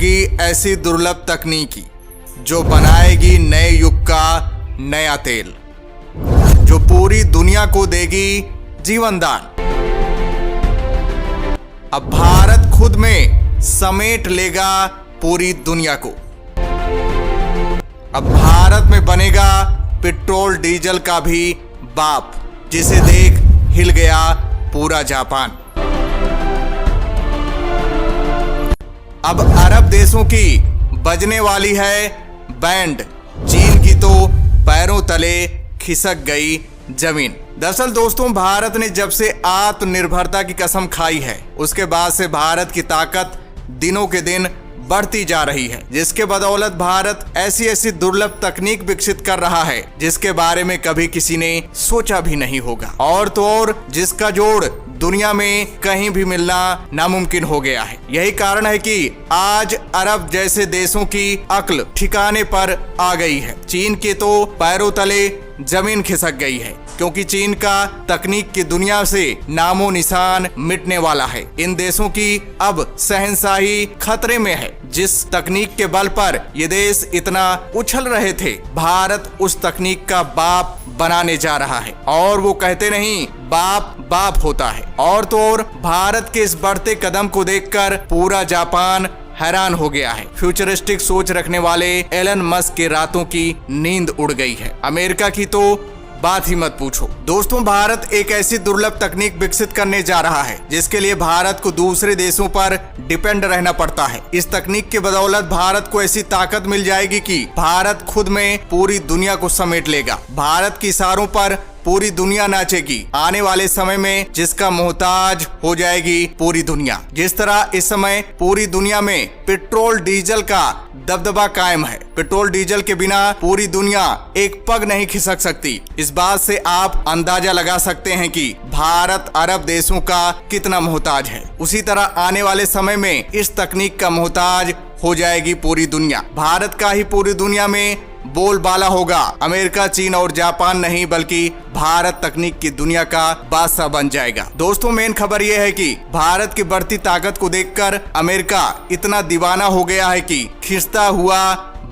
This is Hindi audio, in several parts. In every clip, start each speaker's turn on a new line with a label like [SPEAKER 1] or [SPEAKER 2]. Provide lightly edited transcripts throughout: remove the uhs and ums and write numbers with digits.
[SPEAKER 1] होगी ऐसी दुर्लभ तकनीकी जो बनाएगी नए युग का नया तेल, जो पूरी दुनिया को देगी जीवन दान। अब भारत खुद में समेट लेगा पूरी दुनिया को। अब भारत में बनेगा पेट्रोल डीजल का भी बाप, जिसे देख हिल गया पूरा जापान। अब अरब देशों की बजने वाली है बैंड, चीन की तो पैरों तले खिसक गई जमीन। दरअसल दोस्तों, भारत ने जब से आत्मनिर्भरता की कसम खाई है, उसके बाद से भारत की ताकत दिनों के दिन बढ़ती जा रही है, जिसके बदौलत भारत ऐसी ऐसी दुर्लभ तकनीक विकसित कर रहा है जिसके बारे में कभी किसी ने सोचा भी नहीं होगा। और तो और जिसका जोड़ दुनिया में कहीं भी मिलना नामुमकिन हो गया है। यही कारण है कि आज अरब जैसे देशों की अक्ल ठिकाने पर आ गई है। चीन के तो पैरों तले जमीन खिसक गई है, क्योंकि चीन का तकनीक की दुनिया से नामो निशान मिटने वाला है। इन देशों की अब शहंशाही खतरे में है। जिस तकनीक के बल पर ये देश इतना उछल रहे थे, भारत उस तकनीक का बाप बनाने जा रहा है। और वो कहते नहीं, बाप बाप होता है। और तो और भारत के इस बढ़ते कदम को देखकर पूरा जापान हैरान हो गया है। फ्यूचरिस्टिक सोच रखने वाले एलन मस्क के रातों की नींद उड़ गई है। अमेरिका की तो बात ही मत पूछो। दोस्तों, भारत एक ऐसी दुर्लभ तकनीक विकसित करने जा रहा है जिसके लिए भारत को दूसरे देशों पर डिपेंड रहना पड़ता है। इस तकनीक के बदौलत भारत को ऐसी ताकत मिल जाएगी कि भारत खुद में पूरी दुनिया को समेट लेगा। भारत के इशारों पर पूरी दुनिया नाचेगी। आने वाले समय में जिसका मोहताज हो जाएगी पूरी दुनिया। जिस तरह इस समय पूरी दुनिया में पेट्रोल डीजल का दबदबा कायम है, पेट्रोल डीजल के बिना पूरी दुनिया एक पग नहीं खिसक सकती। इस बात से आप अंदाजा लगा सकते हैं कि भारत अरब देशों का कितना मोहताज है। उसी तरह आने वाले समय में इस तकनीक का मोहताज हो जाएगी पूरी दुनिया। भारत का ही पूरी दुनिया में बोलबाला होगा। अमेरिका, चीन और जापान नहीं, बल्कि भारत तकनीक की दुनिया का बादशाह बन जाएगा। दोस्तों, मेन खबर यह है कि भारत की बढ़ती ताकत को देखकर अमेरिका इतना दीवाना हो गया है कि खिंचता हुआ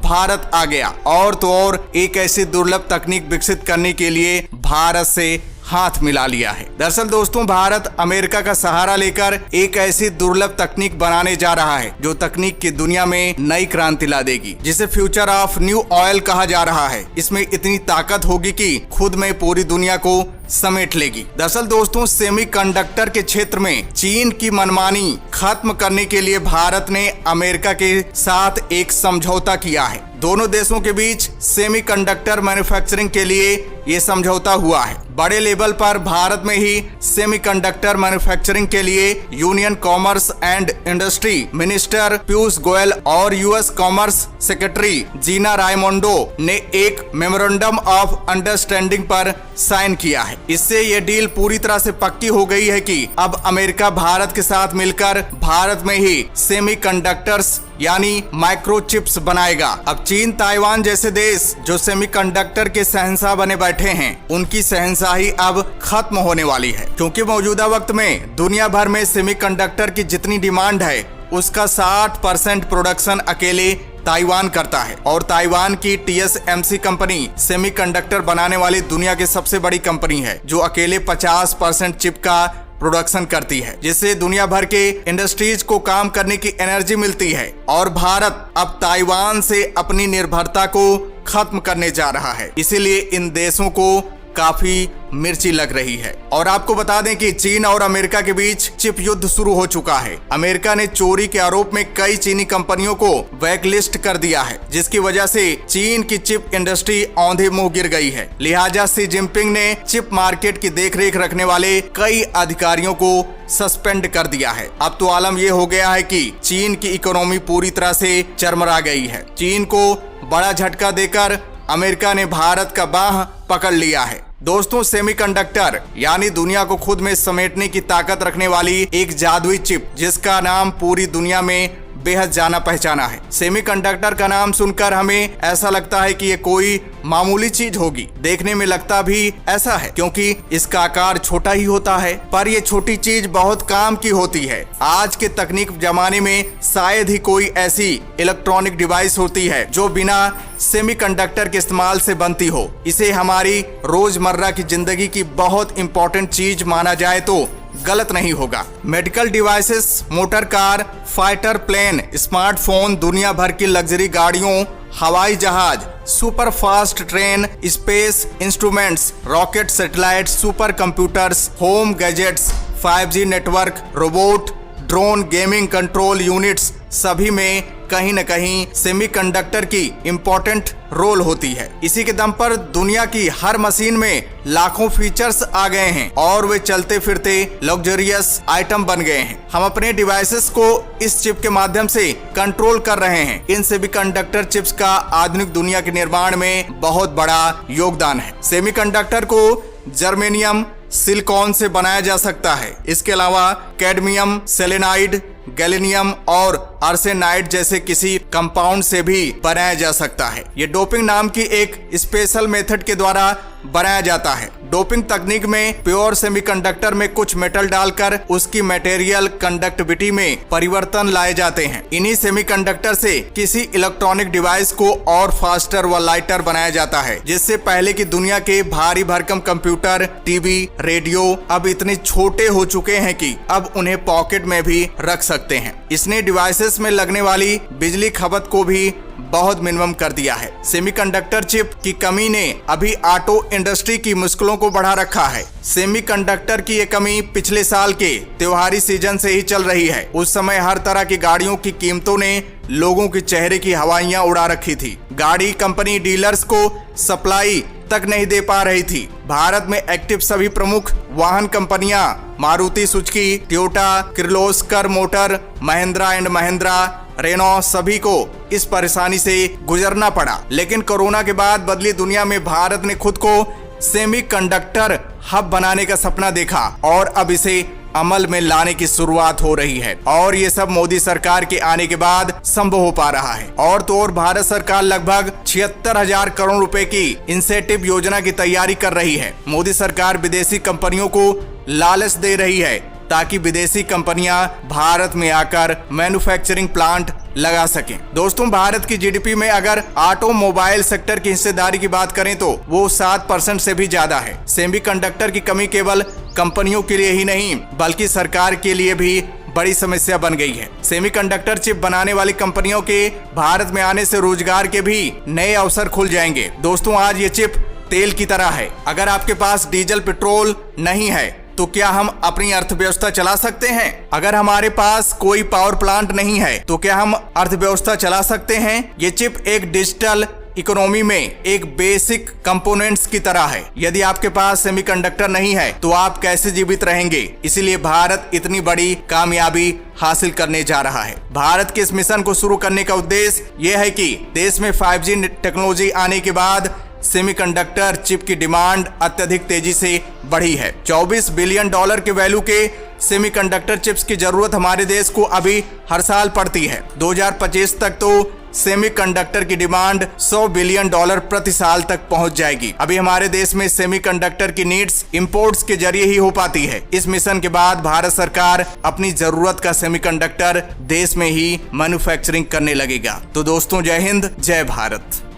[SPEAKER 1] भारत आ गया। और तो और एक ऐसी दुर्लभ तकनीक विकसित करने के लिए भारत से हाथ मिला लिया है। दरअसल दोस्तों, भारत अमेरिका का सहारा लेकर एक ऐसी दुर्लभ तकनीक बनाने जा रहा है जो तकनीक की दुनिया में नई क्रांति ला देगी, जिसे फ्यूचर ऑफ न्यू ऑयल कहा जा रहा है। इसमें इतनी ताकत होगी कि खुद में पूरी दुनिया को समेट लेगी। दरअसल दोस्तों, सेमीकंडक्टर के क्षेत्र में चीन की मनमानी खत्म करने के लिए भारत ने अमेरिका के साथ एक समझौता किया है। दोनों देशों के बीच सेमीकंडक्टर मैन्युफैक्चरिंग के लिए ये समझौता हुआ है। बड़े लेवल पर भारत में ही सेमीकंडक्टर मैन्युफैक्चरिंग के लिए union commerce and industry minister Piyush Goyal और US commerce secretary Gina Raimondo ने एक मेमोरेंडम ऑफ अंडरस्टैंडिंग पर साइन किया है। इससे ये डील पूरी तरह से पक्की हो गई है कि अब अमेरिका भारत के साथ मिलकर भारत में ही सेमीकंडक्टर्स यानी माइक्रोचिप्स बनाएगा। अब चीन, ताइवान जैसे देश जो सेमीकंडक्टर के शहंशाह बने बैठे हैं, उनकी शहंशाही अब खत्म होने वाली है, क्योंकि मौजूदा वक्त में दुनिया भर में सेमीकंडक्टर की जितनी डिमांड है उसका 60% प्रोडक्शन अकेले ताइवान करता है। और ताइवान की TSMC कंपनी सेमीकंडक्टर बनाने वाली दुनिया की सबसे बड़ी कंपनी है, जो अकेले 50% चिप का प्रोडक्शन करती है, जिससे दुनिया भर के इंडस्ट्रीज को काम करने की एनर्जी मिलती है। और भारत अब ताइवान से अपनी निर्भरता को खत्म करने जा रहा है, इसीलिए इन देशों को काफी मिर्ची लग रही है। और आपको बता दें कि चीन और अमेरिका के बीच चिप युद्ध शुरू हो चुका है। अमेरिका ने चोरी के आरोप में कई चीनी कंपनियों को ब्लैकलिस्ट कर दिया है, जिसकी वजह से चीन की चिप इंडस्ट्री औंधे मुंह गिर गई है। लिहाजा शी जिनपिंग ने चिप मार्केट की देखरेख रखने वाले कई अधिकारियों को सस्पेंड कर दिया है। अब तो आलम यह हो गया है कि चीन की इकोनॉमी पूरी तरह से चरमरा गई है। चीन को बड़ा झटका देकर अमेरिका ने भारत का बाह पकड़ लिया है। दोस्तों, सेमीकंडक्टर यानी दुनिया को खुद में समेटने की ताकत रखने वाली एक जादुई चिप, जिसका नाम पूरी दुनिया में बेहद जाना पहचाना है। सेमीकंडक्टर का नाम सुनकर हमें ऐसा लगता है कि ये कोई मामूली चीज होगी। देखने में लगता भी ऐसा है क्योंकि इसका आकार छोटा ही होता है, पर ये छोटी चीज बहुत काम की होती है। आज के तकनीक जमाने में शायद ही कोई ऐसी इलेक्ट्रॉनिक डिवाइस होती है जो बिना सेमीकंडक्टर के इस्तेमाल से बनती हो। इसे हमारी रोजमर्रा की जिंदगी की बहुत इंपॉर्टेंट चीज माना जाए तो गलत नहीं होगा। Medical devices, motor car, fighter plane, smartphone, दुनिया भर की लग्जरी गाड़ियों, हवाई जहाज, super fast train, space instruments, rocket, satellite, super computers, home gadgets, 5G network, robot, drone, gaming control units, सभी में कहीं न कहीं सेमीकंडक्टर की इंपॉर्टेंट रोल होती है। इसी के दम पर दुनिया की हर मशीन में लाखों फीचर्स आ गए हैं और वे चलते फिरते लग्जरियस आइटम बन गए हैं। हम अपने डिवाइसेस को इस चिप के माध्यम से कंट्रोल कर रहे हैं। इन सेमीकंडक्टर चिप्स का आधुनिक दुनिया के निर्माण में बहुत बड़ा योगदान है। सेमीकंडक्टर को जर्मेनियम, सिलिकॉन से बनाया जा सकता है। इसके अलावा कैडमियम, सेलेनाइड, गैलिनियम और आर्सेनाइड जैसे किसी कंपाउंड से भी बनाया जा सकता है। ये डोपिंग नाम की एक स्पेशल मेथड के द्वारा बनाया जाता है। डोपिंग तकनीक में प्योर सेमीकंडक्टर में कुछ मेटल डालकर उसकी मटेरियल कंडक्टिविटी में परिवर्तन लाए जाते हैं। इन्हीं सेमीकंडक्टर से किसी इलेक्ट्रॉनिक डिवाइस को और फास्टर व लाइटर बनाया जाता है, जिससे पहले की दुनिया के भारी भरकम कंप्यूटर, टीवी, रेडियो अब इतने छोटे हो चुके हैं कि अब उन्हें पॉकेट में भी रख सकते हैं। इसने डिवाइसेस में लगने वाली बिजली खपत को भी बहुत मिनिमम कर दिया है। सेमीकंडक्टर चिप की कमी ने अभी ऑटो इंडस्ट्री की मुश्किलों को बढ़ा रखा है। सेमीकंडक्टर की ये कमी पिछले साल के त्योहारी सीजन से ही चल रही है। उस समय हर तरह की गाड़ियों की कीमतों ने लोगों के चेहरे की हवाइयां उड़ा रखी थी। गाड़ी कंपनी डीलर्स को सप्लाई तक नहीं दे पा रही थी। भारत में एक्टिव सभी प्रमुख वाहन कंपनियां Maruti Suzuki, Toyota, Kirloskar Motor, Mahindra and Mahindra, Renault, सभी को इस परेशानी से गुजरना पड़ा। लेकिन कोरोना के बाद बदली दुनिया में भारत ने खुद को सेमीकंडक्टर हब बनाने का सपना देखा और अब इसे अमल में लाने की शुरुआत हो रही है। और ये सब मोदी सरकार के आने के बाद संभव हो पा रहा है। और तो और भारत सरकार लगभग 76,000 करोड़ रुपए की इंसेंटिव योजना की तैयारी कर रही है। मोदी सरकार विदेशी कंपनियों को लालच दे रही है ताकि विदेशी कंपनियां भारत में आकर मैन्युफैक्चरिंग प्लांट लगा सकें। दोस्तों, भारत की जीडीपी में अगर ऑटोमोबाइल सेक्टर की हिस्सेदारी की बात करें तो वो 7% से भी ज्यादा है। सेमीकंडक्टर की कमी केवल कंपनियों के लिए ही नहीं बल्कि सरकार के लिए भी बड़ी समस्या बन गई है। सेमीकंडक्टर चिप बनाने वाली कंपनियों के भारत में आने से रोजगार के भी नए अवसर खुल जाएंगे। दोस्तों, आज ये चिप तेल की तरह है। अगर आपके पास डीजल पेट्रोल नहीं है तो क्या हम अपनी अर्थव्यवस्था चला सकते हैं? अगर हमारे पास कोई पावर प्लांट नहीं है तो क्या हम अर्थव्यवस्था चला सकते हैं? ये चिप एक डिजिटल इकोनॉमी में एक बेसिक कंपोनेंट्स की तरह है। यदि आपके पास सेमीकंडक्टर नहीं है तो आप कैसे जीवित रहेंगे? इसीलिए भारत इतनी बड़ी कामयाबी हासिल करने जा रहा है। भारत के इस मिशन को शुरू करने का उद्देश्य यह है कि देश में 5G टेक्नोलॉजी आने के बाद सेमीकंडक्टर चिप की डिमांड अत्यधिक तेजी से बढ़ी है। $24 बिलियन के वैल्यू के सेमीकंडक्टर चिप्स की जरूरत हमारे देश को अभी हर साल पड़ती है। 2025 तक तो सेमीकंडक्टर की डिमांड $100 बिलियन प्रति साल तक पहुंच जाएगी। अभी हमारे देश में सेमीकंडक्टर की नीड्स इंपोर्ट्स के जरिए ही हो पाती है। इस मिशन के बाद भारत सरकार अपनी जरूरत का सेमीकंडक्टर देश में ही मैन्युफैक्चरिंग करने लगेगा। तो दोस्तों, जय हिंद, जय भारत।